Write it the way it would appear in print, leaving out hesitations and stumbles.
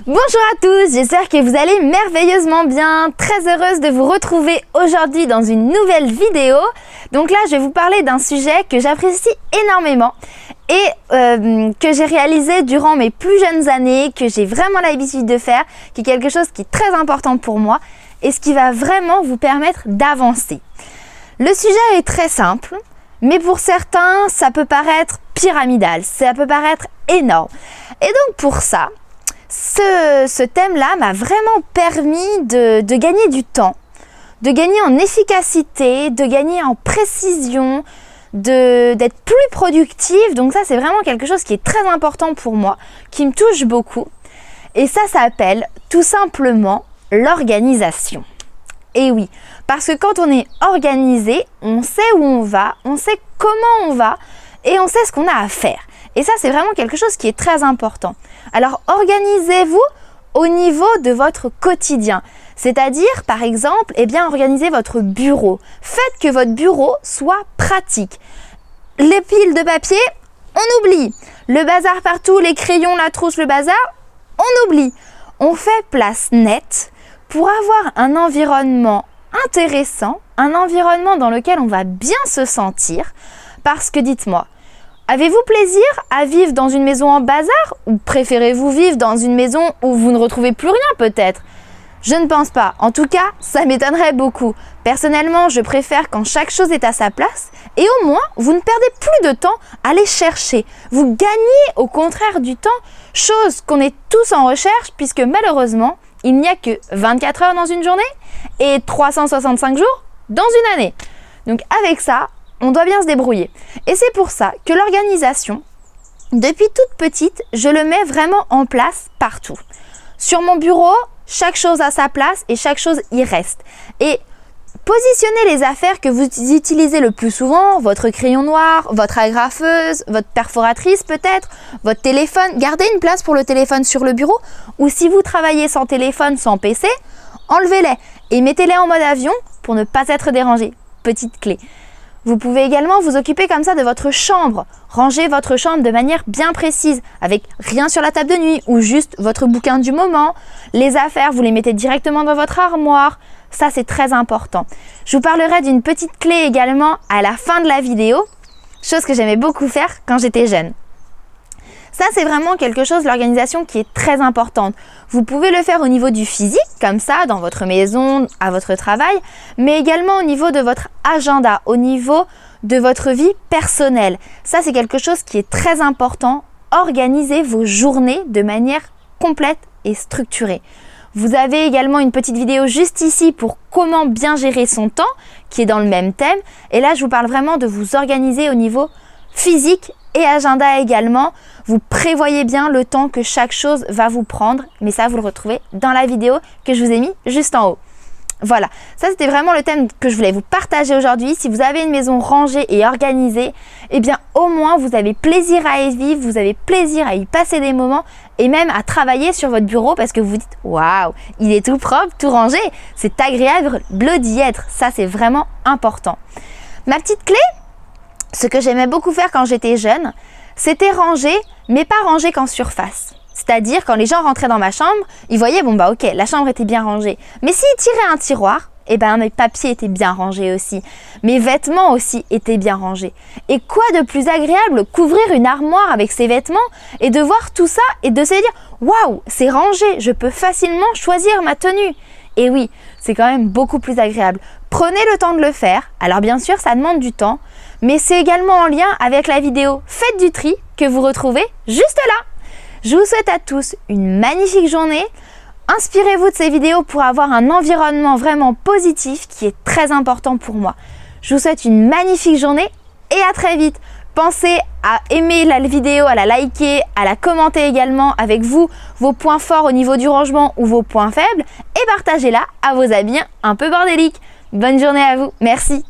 Bonjour à tous, j'espère que vous allez merveilleusement bien. Très heureuse de vous retrouver aujourd'hui dans une nouvelle vidéo. Donc là, je vais vous parler d'un sujet que j'apprécie énormément et que j'ai réalisé durant mes plus jeunes années, que j'ai vraiment l'habitude de faire, qui est quelque chose qui est très important pour moi et ce qui va vraiment vous permettre d'avancer. Le sujet est très simple, mais pour certains, ça peut paraître pyramidal, ça peut paraître énorme. Et donc pour ça, ce thème-là m'a vraiment permis de gagner du temps, de gagner en efficacité, de gagner en précision, d'être plus productive. Donc ça, c'est vraiment quelque chose qui est très important pour moi, qui me touche beaucoup. Et ça s'appelle tout simplement l'organisation. Et oui, parce que quand on est organisé, on sait où on va, on sait comment on va et on sait ce qu'on a à faire. Et ça, c'est vraiment quelque chose qui est très important. Alors, organisez-vous au niveau de votre quotidien. C'est-à-dire, par exemple, organisez votre bureau. Faites que votre bureau soit pratique. Les piles de papier, on oublie. Le bazar partout, les crayons, la trousse, le bazar, on oublie. On fait place nette pour avoir un environnement intéressant, un environnement dans lequel on va bien se sentir. Parce que dites-moi, avez-vous plaisir à vivre dans une maison en bazar ou préférez-vous vivre dans une maison où vous ne retrouvez plus rien peut-être? Je ne pense pas. En tout cas, ça m'étonnerait beaucoup. Personnellement, je préfère quand chaque chose est à sa place et au moins, vous ne perdez plus de temps à les chercher. Vous gagnez au contraire du temps, chose qu'on est tous en recherche puisque malheureusement, il n'y a que 24 heures dans une journée et 365 jours dans une année. Donc avec ça, on doit bien se débrouiller. Et c'est pour ça que l'organisation, depuis toute petite, je le mets vraiment en place partout. Sur mon bureau, chaque chose a sa place et chaque chose y reste. Et positionnez les affaires que vous utilisez le plus souvent, votre crayon noir, votre agrafeuse, votre perforatrice peut-être, votre téléphone. Gardez une place pour le téléphone sur le bureau ou si vous travaillez sans téléphone, sans PC, enlevez-les et mettez-les en mode avion pour ne pas être dérangé. Petite clé. Vous pouvez également vous occuper comme ça de votre chambre. Rangez votre chambre de manière bien précise, avec rien sur la table de nuit ou juste votre bouquin du moment. Les affaires, vous les mettez directement dans votre armoire. Ça, c'est très important. Je vous parlerai d'une petite clé également à la fin de la vidéo, chose que j'aimais beaucoup faire quand j'étais jeune. Ça, c'est vraiment quelque chose, l'organisation qui est très importante. Vous pouvez le faire au niveau du physique, comme ça, dans votre maison, à votre travail, mais également au niveau de votre agenda, au niveau de votre vie personnelle. Ça, c'est quelque chose qui est très important. Organisez vos journées de manière complète et structurée. Vous avez également une petite vidéo juste ici pour comment bien gérer son temps, qui est dans le même thème. Et là, je vous parle vraiment de vous organiser au niveau physique et agenda également. Vous prévoyez bien le temps que chaque chose va vous prendre, mais ça, vous le retrouvez dans la vidéo que je vous ai mis juste en haut. Voilà, ça c'était vraiment le thème que je voulais vous partager aujourd'hui. Si vous avez une maison rangée et organisée, au moins vous avez plaisir à y vivre, vous avez plaisir à y passer des moments et même à travailler sur votre bureau parce que vous vous dites « Waouh, il est tout propre, tout rangé, c'est agréable d'y être ». Ça c'est vraiment important. Ma petite clé, ce que j'aimais beaucoup faire quand j'étais jeune, c'était ranger, mais pas ranger qu'en surface. C'est-à-dire, quand les gens rentraient dans ma chambre, ils voyaient, ok, la chambre était bien rangée. Mais s'ils tiraient un tiroir, mes papiers étaient bien rangés aussi. Mes vêtements aussi étaient bien rangés. Et quoi de plus agréable qu'ouvrir une armoire avec ses vêtements et de voir tout ça et de se dire, waouh, c'est rangé, je peux facilement choisir ma tenue. Et oui, c'est quand même beaucoup plus agréable. Prenez le temps de le faire. Alors bien sûr, ça demande du temps, mais c'est également en lien avec la vidéo Faites du tri que vous retrouvez juste là. Je vous souhaite à tous une magnifique journée. Inspirez-vous de ces vidéos pour avoir un environnement vraiment positif qui est très important pour moi. Je vous souhaite une magnifique journée et à très vite. Pensez à aimer la vidéo, à la liker, à la commenter également avec vous, vos points forts au niveau du rangement ou vos points faibles et partagez-la à vos amis un peu bordéliques. Bonne journée à vous, merci.